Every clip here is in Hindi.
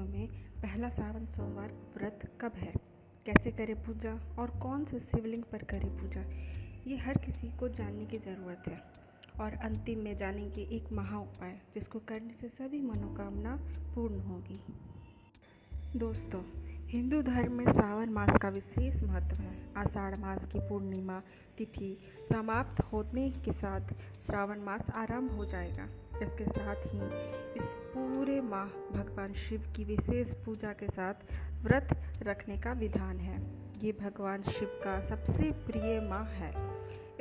में पहला सावन सोमवार व्रत कब है, कैसे करें पूजा और कौन से शिवलिंग पर करें पूजा, ये हर किसी को जानने की ज़रूरत है। और अंतिम में जानेंगे एक महा उपाय जिसको करने से सभी मनोकामना पूर्ण होगी। दोस्तों, हिंदू धर्म में सावन मास का विशेष महत्व है। आषाढ़ मास की पूर्णिमा तिथि समाप्त होने के साथ श्रावण मास आरंभ हो जाएगा। इसके साथ ही इस पूरे माह भगवान शिव की विशेष पूजा के साथ व्रत रखने का विधान है। ये भगवान शिव का सबसे प्रिय माह है।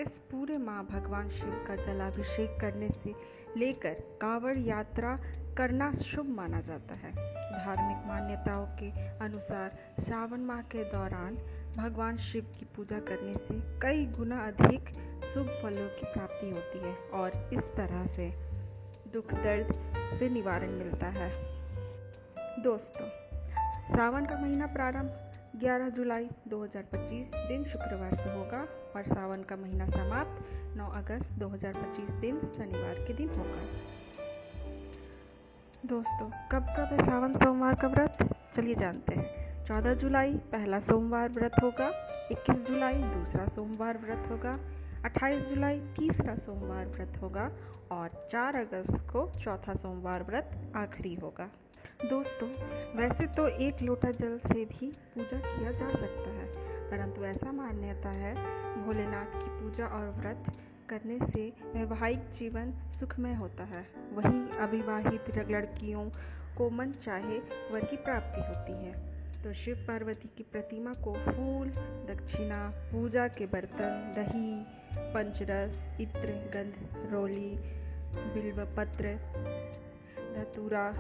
इस पूरे माह भगवान शिव का जलाभिषेक करने से लेकर कांवड़ यात्रा करना शुभ माना जाता है। धार्मिक मान्यताओं के अनुसार श्रावण माह के दौरान भगवान शिव की पूजा करने से कई गुना अधिक शुभ फलों की प्राप्ति होती है और इस तरह से दुख दर्द से निवारण मिलता है। दोस्तों, सावन का महीना प्रारंभ 11 जुलाई 2025 दिन शुक्रवार से होगा और सावन का महीना समाप्त 9 अगस्त 2025 दिन शनिवार के दिन होगा। दोस्तों, कब कब है सावन सोमवार का व्रत, चलिए जानते हैं। 14 जुलाई पहला सोमवार व्रत होगा, 21 जुलाई दूसरा सोमवार व्रत होगा, 28 जुलाई तीसरा सोमवार व्रत होगा और 4 अगस्त को चौथा सोमवार व्रत आखिरी होगा। दोस्तों, वैसे तो 1 लोटा जल से भी पूजा किया जा सकता है, परंतु ऐसा मान्यता है भोलेनाथ की पूजा और व्रत करने से वैवाहिक जीवन सुखमय होता है। वहीं अविवाहित लड़कियों को मन चाहे वर की प्राप्ति होती है। तो शिव पार्वती की प्रतिमा को फूल, दक्षिणा, पूजा के बर्तन, दही, पंचरस, इत्र, गंध, रोली, बिल्वपत्र, धतूरा,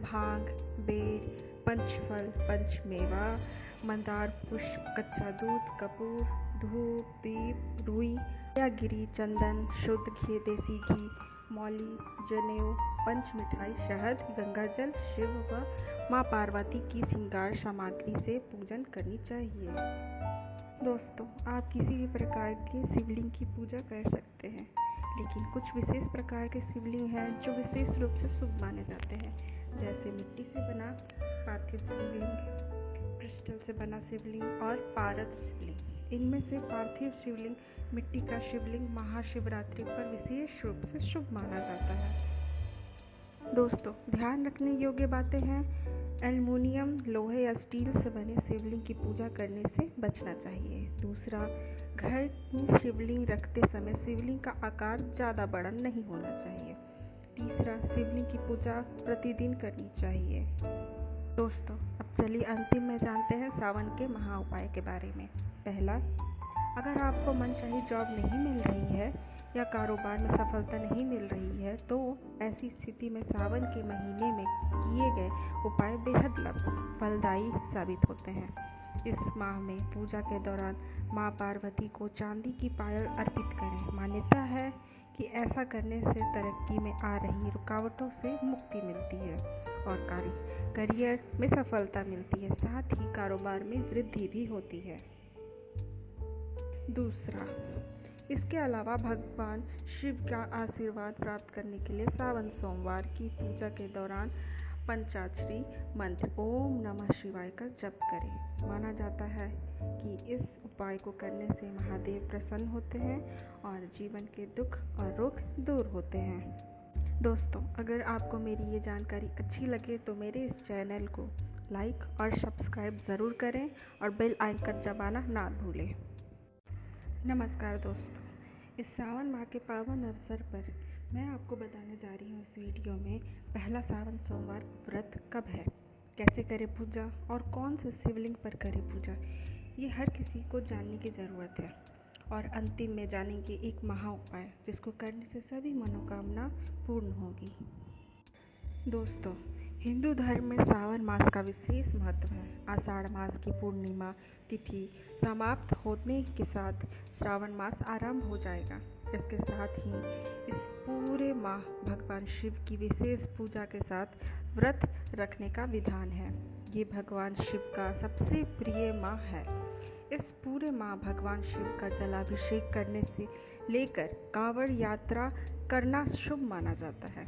भांग, बेर, पंचफल, पंचमेवा, मंदार पुष्प, कच्चा दूध, कपूर, धूप, दीप, रुई या गिरी, चंदन, शुद्ध घी, देसी घी, मौली, जनेऊ, पंच मिठाई, शहद, गंगाजल, शिव व माँ पार्वती की श्रृंगार सामग्री से पूजन करनी चाहिए। दोस्तों, आप किसी भी प्रकार के शिवलिंग की पूजा कर सकते हैं, लेकिन कुछ विशेष प्रकार के शिवलिंग हैं जो विशेष रूप से शुभ माने जाते हैं, जैसे मिट्टी से बना पार्थिव शिवलिंग, क्रिस्टल से बना शिवलिंग और पारद शिवलिंग। इनमें से पार्थिव शिवलिंग, मिट्टी का शिवलिंग महाशिवरात्रि पर विशेष रूप से शुभ माना जाता है। दोस्तों, ध्यान रखने योग्य बातें हैं। एल्युमिनियम, लोहे या स्टील से बने शिवलिंग की पूजा करने से बचना चाहिए। दूसरा, घर में शिवलिंग रखते समय शिवलिंग का आकार ज़्यादा बड़ा नहीं होना चाहिए। तीसरा, शिवलिंग की पूजा प्रतिदिन करनी चाहिए। दोस्तों, अब चलिए अंतिम में जानते हैं सावन के महा उपाय के बारे में। पहला, अगर आपको मनचाही जॉब नहीं मिल रही है या कारोबार में सफलता नहीं मिल रही है, तो ऐसी स्थिति में सावन के महीने में किए गए उपाय बेहद फलदायी साबित होते हैं। इस माह में पूजा के दौरान माँ पार्वती को चांदी की पायल अर्पित करें। मान्यता है कि ऐसा करने से तरक्की में आ रही रुकावटों से मुक्ति मिलती है और करियर में सफलता मिलती है, साथ ही कारोबार में वृद्धि भी होती है। दूसरा, इसके अलावा भगवान शिव का आशीर्वाद प्राप्त करने के लिए सावन सोमवार की पूजा के दौरान पंचाक्षरी मंत्र ओम नमः शिवाय का जप करें। माना जाता है कि इस उपाय को करने से महादेव प्रसन्न होते हैं और जीवन के दुख और रोग दूर होते हैं। दोस्तों, अगर आपको मेरी ये जानकारी अच्छी लगे तो मेरे इस चैनल को लाइक और सब्सक्राइब ज़रूर करें और बेल आइकन दबाना ना भूलें। नमस्कार दोस्तों, इस सावन माह के पावन अवसर पर मैं आपको बताने जा रही हूँ इस वीडियो में पहला सावन सोमवार व्रत कब है, कैसे करें पूजा और कौन से शिवलिंग पर करें पूजा, ये हर किसी को जानने की ज़रूरत है। और अंतिम में जानेंगे एक महा उपाय जिसको करने से सभी मनोकामना पूर्ण होगी। दोस्तों, हिंदू धर्म में सावन मास का विशेष महत्व है। आषाढ़ मास की पूर्णिमा तिथि समाप्त होने के साथ श्रावण मास आरंभ हो जाएगा। इसके साथ ही इस पूरे माह भगवान शिव की विशेष पूजा के साथ व्रत रखने का विधान है। ये भगवान शिव का सबसे प्रिय माह है। इस पूरे माह भगवान शिव का जलाभिषेक करने से लेकर कांवड़ यात्रा करना शुभ माना जाता है।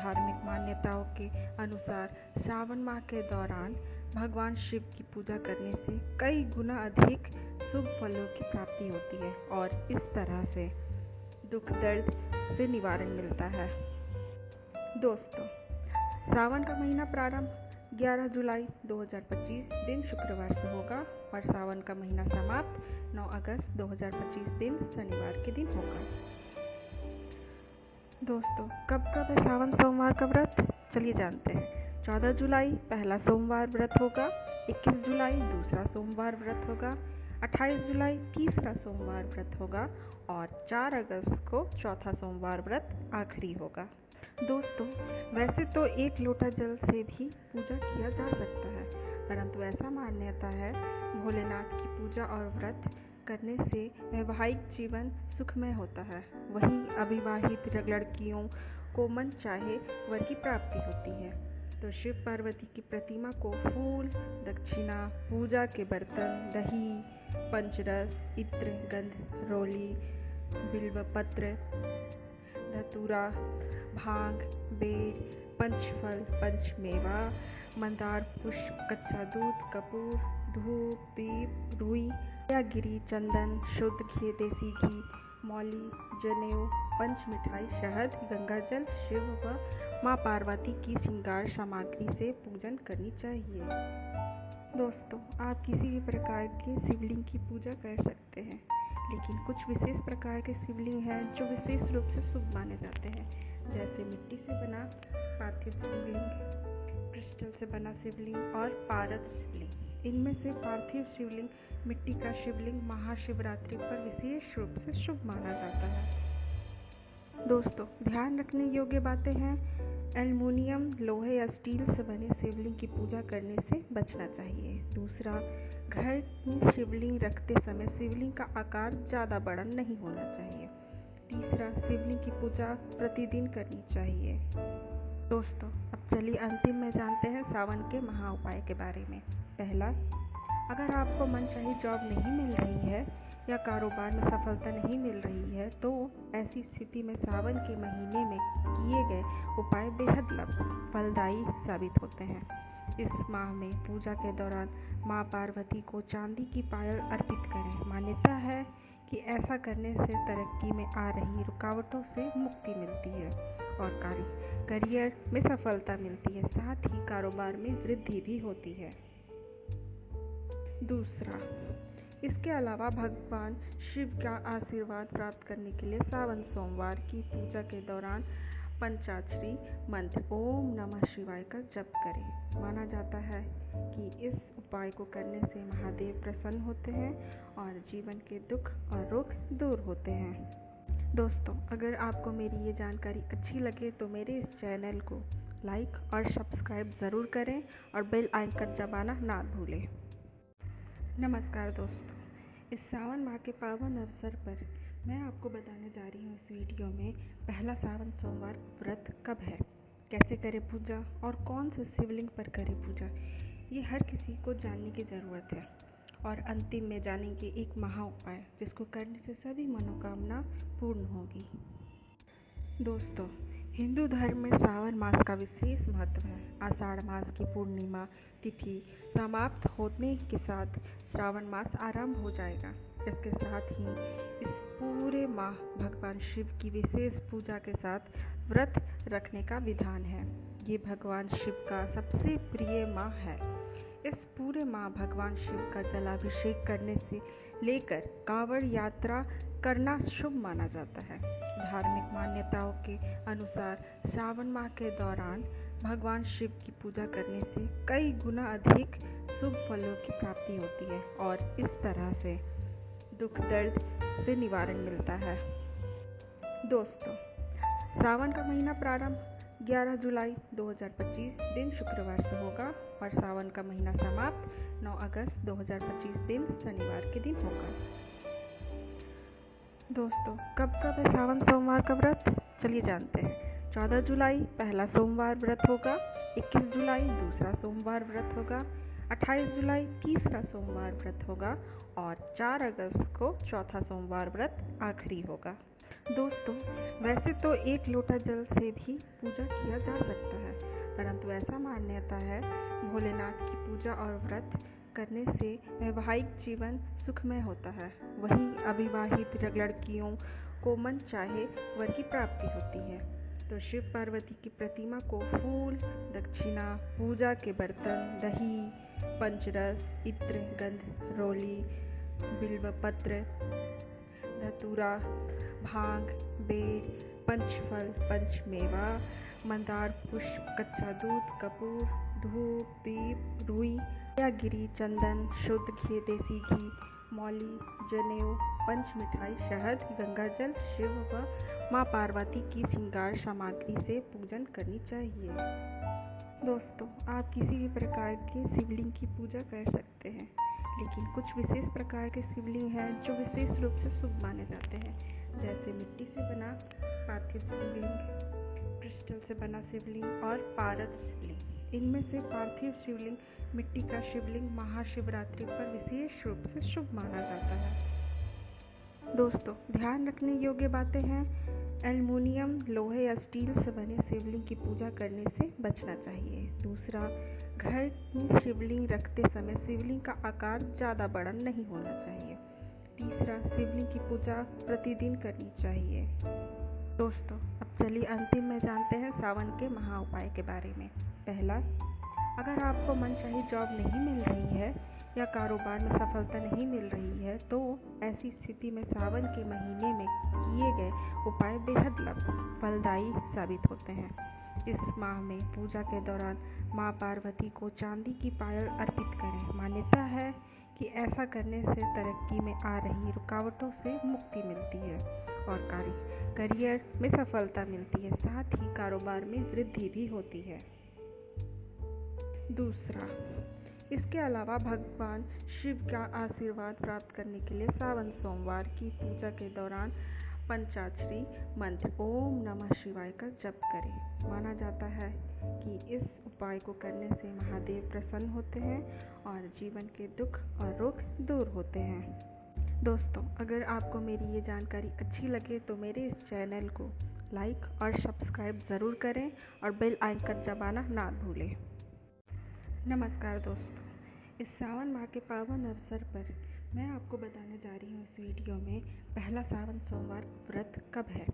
धार्मिक मान्यताओं के अनुसार श्रावण माह के दौरान भगवान शिव की पूजा करने से कई गुना अधिक शुभ फलों की प्राप्ति होती है और इस तरह से दुख दर्द से निवारण मिलता है। दोस्तों, सावन का महीना प्रारंभ 11 जुलाई 2025 दिन शुक्रवार से होगा और सावन का महीना समाप्त 9 अगस्त 2025 दिन शनिवार के दिन होगा। दोस्तों, कब है सावन सोमवार का व्रत? चलिए जानते हैं। 14 जुलाई पहला सोमवार व्रत होगा, 21 जुलाई दूसरा सोमवार व्रत होगा, 28 जुलाई तीसरा सोमवार व्रत होगा और 4 अगस्त को चौथा सोमवार व्रत आखिरी होगा। दोस्तों, वैसे तो 1 लोटा जल से भी पूजा किया जा सकता है, परंतु ऐसा मान्यता है भोलेनाथ की पूजा और व्रत करने से वैवाहिक जीवन सुखमय होता है। वहीं अविवाहित लड़कियों को मन चाहे वर की प्राप्ति होती है। तो शिव पार्वती की प्रतिमा को फूल, दक्षिणा, पूजा के बर्तन, दही, पंचरस, इत्र, गंध, रोली, बिल्वपत्र, धतूरा, भांग, बेर, पंचफल, पंचमेवा, मंदार पुष्प, कच्चा दूध, कपूर, धूप, दीप, रुई या गिरी, चंदन, शुद्ध घी, देसी घी, मौली, जनेऊ, पंच मिठाई, शहद, गंगाजल, शिव व माँ पार्वती की श्रृंगार सामग्री से पूजन करनी चाहिए। दोस्तों, आप किसी भी प्रकार के शिवलिंग की पूजा कर सकते हैं, लेकिन कुछ विशेष प्रकार के शिवलिंग हैं जो विशेष रूप से शुभ माने जाते हैं, जैसे मिट्टी से बना पार्थिव शिवलिंग, क्रिस्टल से बना शिवलिंग और पारद शिवलिंग। इनमें से पार्थिव शिवलिंग, मिट्टी का शिवलिंग महाशिवरात्रि पर विशेष रूप से शुभ माना जाता है। दोस्तों, ध्यान रखने योग्य बातें हैं। एल्युमिनियम, लोहे या स्टील से बने शिवलिंग की पूजा करने से बचना चाहिए। दूसरा, घर में शिवलिंग रखते समय शिवलिंग का आकार ज़्यादा बड़ा नहीं होना चाहिए। तीसरा, शिवलिंग की पूजा प्रतिदिन करनी चाहिए। दोस्तों, अब चलिए अंतिम में जानते हैं सावन के महा उपाय के बारे में। पहला, अगर आपको मनचाही जॉब नहीं मिल रही है या कारोबार में सफलता नहीं मिल रही है, तो ऐसी स्थिति में सावन के महीने में किए गए उपाय बेहद फलदायी साबित होते हैं। इस माह में पूजा के दौरान माँ पार्वती को चांदी की पायल अर्पित करें। मान्यता है कि ऐसा करने से तरक्की में आ रही रुकावटों से मुक्ति मिलती है और करियर में सफलता मिलती है, साथ ही कारोबार में वृद्धि भी होती है। दूसरा, इसके अलावा भगवान शिव का आशीर्वाद प्राप्त करने के लिए सावन सोमवार की पूजा के दौरान पंचाक्षरी मंत्र ओम नमः शिवाय का जप करें। माना जाता है कि इस उपाय को करने से महादेव प्रसन्न होते हैं और जीवन के दुख और रोग दूर होते हैं। दोस्तों, अगर आपको मेरी ये जानकारी अच्छी लगे तो मेरे इस चैनल को लाइक और सब्सक्राइब ज़रूर करें और बेल आइकन दबाना ना भूलें। नमस्कार दोस्तों, इस सावन माह के पावन अवसर पर मैं आपको बताने जा रही हूँ इस वीडियो में पहला सावन सोमवार व्रत कब है, कैसे करें पूजा और कौन से शिवलिंग पर करें पूजा। ये हर किसी को जानने की ज़रूरत है। और अंतिम में जानेंगे एक महा उपाय जिसको करने से सभी मनोकामना पूर्ण होगी। दोस्तों, हिंदू धर्म में सावन मास का विशेष महत्व है। आषाढ़ मास की पूर्णिमा तिथि समाप्त होने के साथ श्रावण मास आरंभ हो जाएगा। इसके साथ ही इस पूरे माह भगवान शिव की विशेष पूजा के साथ व्रत रखने का विधान है। ये भगवान शिव का सबसे प्रिय माह है। इस पूरे माह भगवान शिव का जलाभिषेक करने से लेकर कांवड़ यात्रा करना शुभ माना जाता है। धार्मिक मान्यताओं के अनुसार श्रावण माह के दौरान भगवान शिव की पूजा करने से कई गुना अधिक शुभ फलों की प्राप्ति होती है और इस तरह से दुख दर्द से निवारण मिलता है। दोस्तों, सावन का महीना प्रारंभ 11 जुलाई 2025 दिन शुक्रवार से होगा और सावन का महीना समाप्त 9 अगस्त 2025 दिन शनिवार के दिन होगा। दोस्तों, कब है सावन सोमवार का व्रत? चलिए जानते हैं। 14 जुलाई पहला सोमवार व्रत होगा, 21 जुलाई दूसरा सोमवार व्रत होगा, 28 जुलाई तीसरा सोमवार व्रत होगा और 4 अगस्त को चौथा सोमवार व्रत आखिरी होगा। दोस्तों, वैसे तो एक लोटा जल से भी पूजा किया जा सकता है, परंतु ऐसा मान्यता है भोलेनाथ की पूजा और व्रत करने से वैवाहिक जीवन सुखमय होता है। वहीं अविवाहित लड़कियों को मन चाहे वर की प्राप्ति होती है। तो शिव पार्वती की प्रतिमा को फूल, दक्षिणा, पूजा के बर्तन, दही, पंचरस, इत्र, गंध, रोली, बिल्वपत्र, धतूरा, भांग, बेर, पंचफल, पंचमेवा, मंदार पुष्प, कच्चा दूध, कपूर, धूप, दीप, रुई, गिरी, चंदन, शुद्ध घी, देसी घी, मौली, जनेऊ, पंच मिठाई, शहद, गंगाजल, शिव व माँ पार्वती की श्रृंगार सामग्री से पूजन करनी चाहिए। दोस्तों, आप किसी भी प्रकार के शिवलिंग की पूजा कर सकते हैं, लेकिन कुछ विशेष प्रकार के शिवलिंग हैं जो विशेष रूप से शुभ माने जाते हैं, जैसे मिट्टी से बना पार्थिव शिवलिंग, क्रिस्टल से बना शिवलिंग और पारस शिवलिंग। इनमें से पार्थिव शिवलिंग, मिट्टी का शिवलिंग महाशिवरात्रि पर विशेष रूप से शुभ माना जाता है। दोस्तों, ध्यान रखने योग्य बातें हैं। एल्युमिनियम, लोहे या स्टील से बने शिवलिंग की पूजा करने से बचना चाहिए। दूसरा, घर में शिवलिंग रखते समय शिवलिंग का आकार ज़्यादा बड़ा नहीं होना चाहिए। तीसरा, शिवलिंग की पूजा प्रतिदिन करनी चाहिए। दोस्तों, अब चलिए अंतिम में जानते हैं सावन के महा उपाय के बारे में। पहला, अगर आपको मनचाही जॉब नहीं मिल रही है या कारोबार में सफलता नहीं मिल रही है, तो ऐसी स्थिति में सावन के महीने में किए गए उपाय बेहद फलदायी साबित होते हैं। इस माह में पूजा के दौरान माँ पार्वती को चांदी की पायल अर्पित करें। मान्यता है कि ऐसा करने से तरक्की में आ रही रुकावटों से मुक्ति मिलती है और करियर में सफलता मिलती है, साथ ही कारोबार में वृद्धि भी होती है। दूसरा, इसके अलावा भगवान शिव का आशीर्वाद प्राप्त करने के लिए सावन सोमवार की पूजा के दौरान पंचाक्षरी मंत्र ओम नमः शिवाय का जप करें। माना जाता है कि इस उपाय को करने से महादेव प्रसन्न होते हैं और जीवन के दुख और रोग दूर होते हैं। दोस्तों, अगर आपको मेरी ये जानकारी अच्छी लगे तो मेरे इस चैनल को लाइक और सब्सक्राइब ज़रूर करें और बेल आइकन दबाना ना भूलें। नमस्कार दोस्तों, इस सावन माह के पावन अवसर पर मैं आपको बताने जा रही हूँ इस वीडियो में पहला सावन सोमवार व्रत कब है,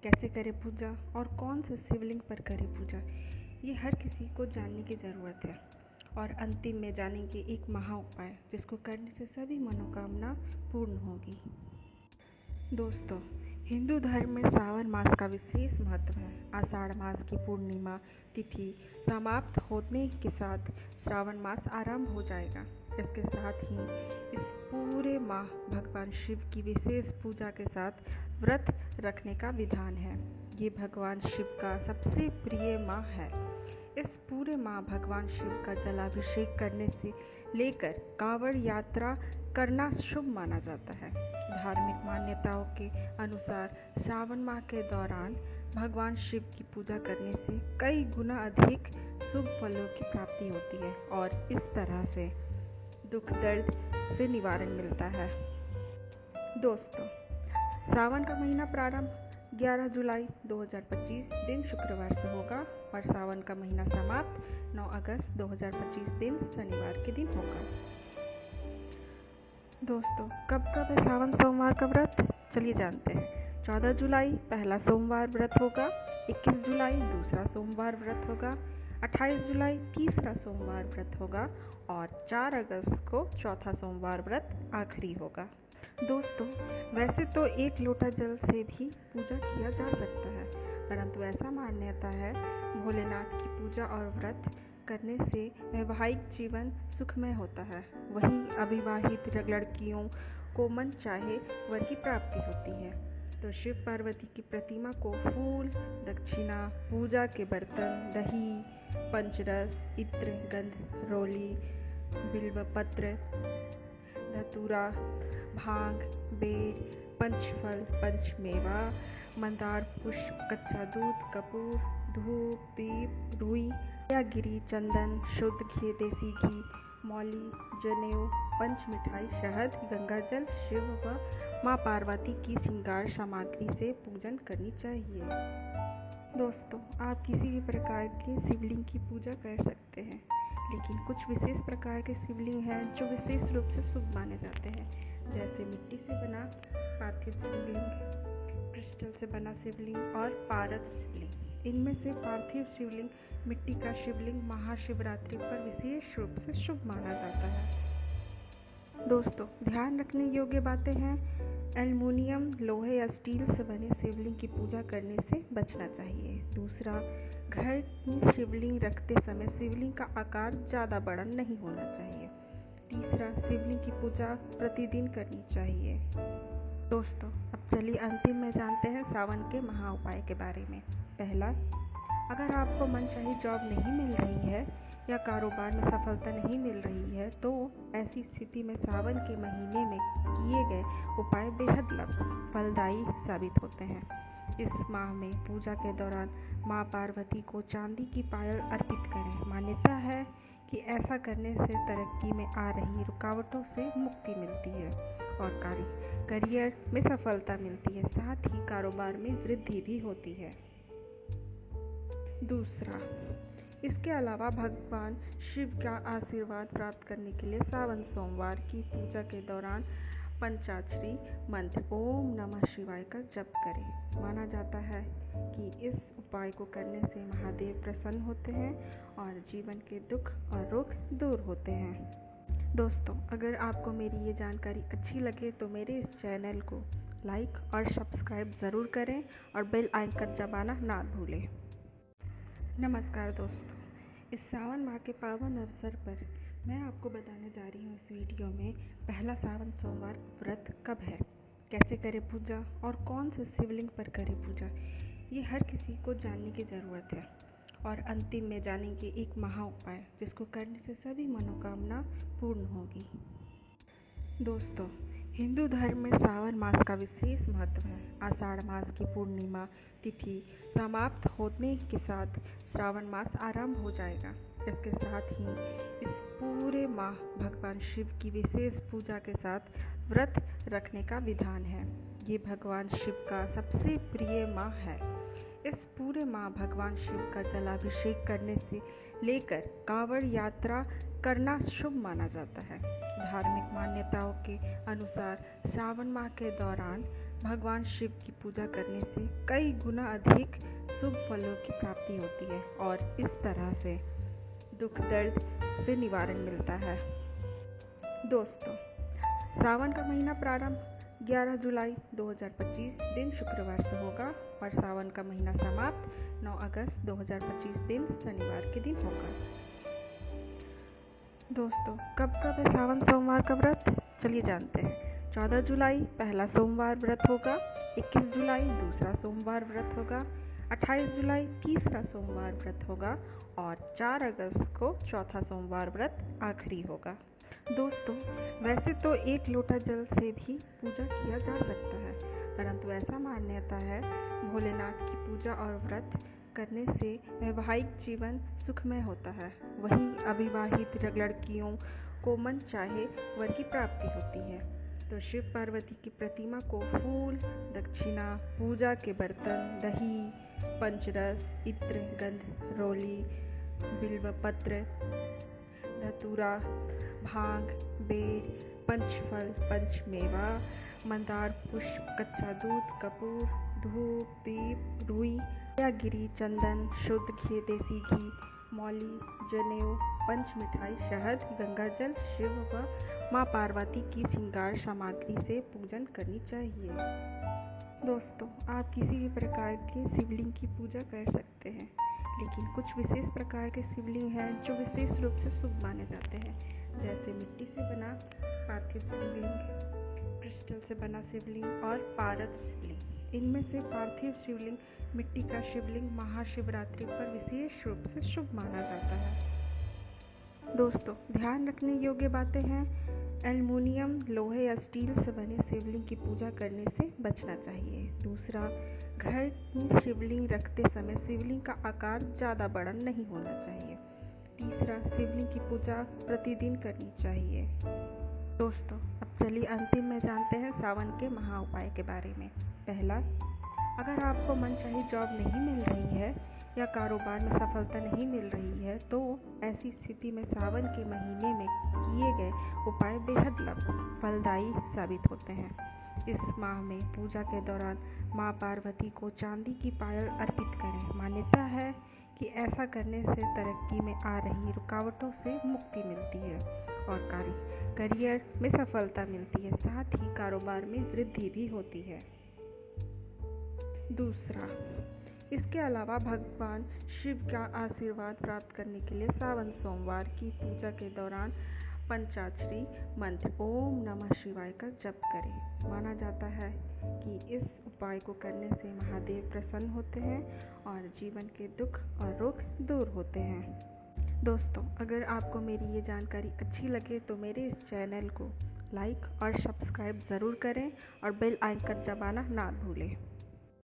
कैसे करें पूजा और कौन से शिवलिंग पर करें पूजा। ये हर किसी को जानने की ज़रूरत है। और अंतिम में जानेंगे एक महा उपाय जिसको करने से सभी मनोकामना पूर्ण होगी। दोस्तों, हिंदू धर्म में सावन मास का विशेष महत्व है। आषाढ़ मास की पूर्णिमा तिथि समाप्त होने के साथ श्रावण मास आरंभ हो जाएगा। इसके साथ ही इस पूरे माह भगवान शिव की विशेष पूजा के साथ व्रत रखने का विधान है। ये भगवान शिव का सबसे प्रिय माह है। इस पूरे माह भगवान शिव का जलाभिषेक करने से लेकर कांवड़ यात्रा करना शुभ माना जाता है। धार्मिक मान्यताओं के अनुसार श्रावण माह के दौरान भगवान शिव की पूजा करने से कई गुना अधिक शुभ फलों की प्राप्ति होती है और इस तरह से दुख दर्द से निवारण मिलता है। दोस्तों, सावन का महीना प्रारंभ 11 जुलाई 2025 दिन शुक्रवार से होगा और सावन का महीना समाप्त 9 अगस्त 2025 दिन शनिवार के दिन होगा। दोस्तों, कब है सावन सोमवार का व्रत, चलिए जानते हैं। 14 जुलाई पहला सोमवार व्रत होगा, 21 जुलाई दूसरा सोमवार व्रत होगा, 28 जुलाई तीसरा सोमवार व्रत होगा और 4 अगस्त को चौथा सोमवार व्रत आखिरी होगा। दोस्तों, वैसे तो एक लोटा जल से भी पूजा किया जा सकता है, परंतु ऐसा मान्यता है भोलेनाथ की पूजा और व्रत करने से वैवाहिक जीवन सुखमय होता है। वहीं अविवाहित लड़कियों को मन चाहे वर की प्राप्ति होती है। तो शिव पार्वती की प्रतिमा को फूल, दक्षिणा, पूजा के बर्तन, दही, पंचरस, इत्र, गंध, रोली, बिल्वपत्र, धतूरा, भांग, बेर, पंचफल, पंचमेवा, मंदार पुष्प, कच्चा दूध, कपूर, धूप, दीप, रुई, गिरी, चंदन, शुद्ध घी, देसी घी, मौली, जनेऊ, पंच मिठाई, शहद, गंगाजल, शिव व माँ पार्वती की श्रृंगार सामग्री से पूजन करनी चाहिए। दोस्तों, आप किसी भी प्रकार के शिवलिंग की पूजा कर सकते हैं, लेकिन कुछ विशेष प्रकार के शिवलिंग हैं जो विशेष रूप से शुभ माने जाते हैं, जैसे मिट्टी से बना पार्थिव शिवलिंग, क्रिस्टल से बना शिवलिंग और पारस शिवलिंग। इनमें से पार्थिव शिवलिंग, मिट्टी का शिवलिंग महाशिवरात्रि पर विशेष रूप से शुभ माना जाता है। दोस्तों, ध्यान रखने योग्य बातें हैं, एल्युमिनियम, लोहे या स्टील से बने शिवलिंग की पूजा करने से बचना चाहिए। दूसरा, घर में शिवलिंग रखते समय शिवलिंग का आकार ज़्यादा बड़ा नहीं होना चाहिए। तीसरा, शिवलिंग की पूजा प्रतिदिन करनी चाहिए। दोस्तों, अब चलिए अंतिम में जानते हैं सावन के महा उपाय के बारे में। पहला, अगर आपको मनचाही जॉब नहीं मिल रही है या कारोबार में सफलता नहीं मिल रही है, तो ऐसी स्थिति में सावन के महीने में किए गए उपाय बेहद फलदायी साबित होते हैं। इस माह में पूजा के दौरान माँ पार्वती को चांदी की पायल अर्पित करें। मान्यता है कि ऐसा करने से तरक्की में आ रही रुकावटों से मुक्ति मिलती है और करियर में सफलता मिलती है, साथ ही कारोबार में वृद्धि भी होती है। दूसरा, इसके अलावा भगवान शिव का आशीर्वाद प्राप्त करने के लिए सावन सोमवार की पूजा के दौरान पंचाक्षरी मंत्र ओम नमः शिवाय का जप करें। माना जाता है कि इस उपाय को करने से महादेव प्रसन्न होते हैं और जीवन के दुख और रोग दूर होते हैं। दोस्तों, अगर आपको मेरी ये जानकारी अच्छी लगे तो मेरे इस चैनल को लाइक और सब्सक्राइब ज़रूर करें और बेल आइकन दबाना ना भूलें। नमस्कार दोस्तों, इस सावन माह के पावन अवसर पर मैं आपको बताने जा रही हूँ इस वीडियो में पहला सावन सोमवार व्रत कब है, कैसे करें पूजा और कौन से शिवलिंग पर करें पूजा। ये हर किसी को जानने की ज़रूरत है। और अंतिम में जानेंगे एक महा उपाय जिसको करने से सभी मनोकामना पूर्ण होगी। दोस्तों, हिंदू धर्म में सावन मास का विशेष महत्व है। आषाढ़ मास की पूर्णिमा तिथि समाप्त होने के साथ श्रावण मास आरंभ हो जाएगा। इसके साथ ही इस पूरे माह भगवान शिव की विशेष पूजा के साथ व्रत रखने का विधान है। ये भगवान शिव का सबसे प्रिय माह है। इस पूरे माह भगवान शिव का जलाभिषेक करने से लेकर कांवड़ यात्रा करना शुभ माना जाता है। धार्मिक मान्यताओं के अनुसार श्रावण माह के दौरान भगवान शिव की पूजा करने से कई गुना अधिक शुभ फलों की प्राप्ति होती है और इस तरह से दुख दर्द से निवारण मिलता है। दोस्तों, सावन का महीना प्रारंभ 11 जुलाई 2025 दिन शुक्रवार से होगा और सावन का महीना समाप्त 9 अगस्त 2025 दिन शनिवार के दिन होगा। दोस्तों, कब है सावन सोमवार का व्रत, चलिए जानते हैं। 14 जुलाई पहला सोमवार व्रत होगा, 21 जुलाई दूसरा सोमवार व्रत होगा, 28 जुलाई तीसरा सोमवार व्रत होगा और 4 अगस्त को चौथा सोमवार व्रत आखिरी होगा। दोस्तों, वैसे तो 1 लोटा जल से भी पूजा किया जा सकता है, परंतु ऐसा मान्यता है भोलेनाथ की पूजा और व्रत करने से वैवाहिक जीवन सुखमय होता है। वहीं अविवाहित लड़कियों को मन चाहे वर की प्राप्ति होती है। तो शिव पार्वती की प्रतिमा को फूल, दक्षिणा, पूजा के बर्तन, दही, पंचरस, इत्र, गंध, रोली, बिल्वपत्र, धतूरा, भांग, बेर, पंचफल, पंचमेवा, मंदार पुष्प, कच्चा दूध, कपूर, धूप, दीप, रुई, गिरी, चंदन, शुद्ध घी, देसी घी, मौली, जनेऊ, पंच मिठाई, शहद, गंगाजल, शिव व माँ पार्वती की श्रृंगार सामग्री से पूजन करनी चाहिए। दोस्तों, आप किसी भी प्रकार के शिवलिंग की पूजा कर सकते हैं, लेकिन कुछ विशेष प्रकार के शिवलिंग हैं जो विशेष रूप से शुभ माने जाते हैं, जैसे मिट्टी से बना पार्थिव शिवलिंग, क्रिस्टल से बना शिवलिंग और पारस शिवलिंग। इनमें से पार्थिव शिवलिंग, मिट्टी का शिवलिंग महाशिवरात्रि पर विशेष रूप से शुभ माना जाता है। दोस्तों, ध्यान रखने योग्य बातें हैं, एल्युमिनियम, लोहे या स्टील से बने शिवलिंग की पूजा करने से बचना चाहिए। दूसरा, घर में शिवलिंग रखते समय शिवलिंग का आकार ज़्यादा बड़ा नहीं होना चाहिए। तीसरा, शिवलिंग की पूजा प्रतिदिन करनी चाहिए। दोस्तों, अब चलिए अंतिम में जानते हैं सावन के महा उपाय के बारे में। पहला, अगर आपको मनचाही जॉब नहीं मिल रही है या कारोबार में सफलता नहीं मिल रही है तो ऐसी स्थिति में सावन के महीने में किए गए उपाय बेहद फलदायी साबित होते हैं। इस माह में पूजा के दौरान माँ पार्वती को चांदी की पायल अर्पित करें। मान्यता है कि ऐसा करने से तरक्की में आ रही रुकावटों से मुक्ति मिलती है और करियर में सफलता मिलती है, साथ ही कारोबार में वृद्धि भी होती है। दूसरा, इसके अलावा भगवान शिव का आशीर्वाद प्राप्त करने के लिए सावन सोमवार की पूजा के दौरान पंचाक्षरी मंत्र ओम नमः शिवाय का जप करें। माना जाता है कि इस उपाय को करने से महादेव प्रसन्न होते हैं और जीवन के दुख और रोग दूर होते हैं। दोस्तों, अगर आपको मेरी ये जानकारी अच्छी लगे तो मेरे इस चैनल को लाइक और सब्सक्राइब ज़रूर करें और बेल आइकन दबाना ना भूलें।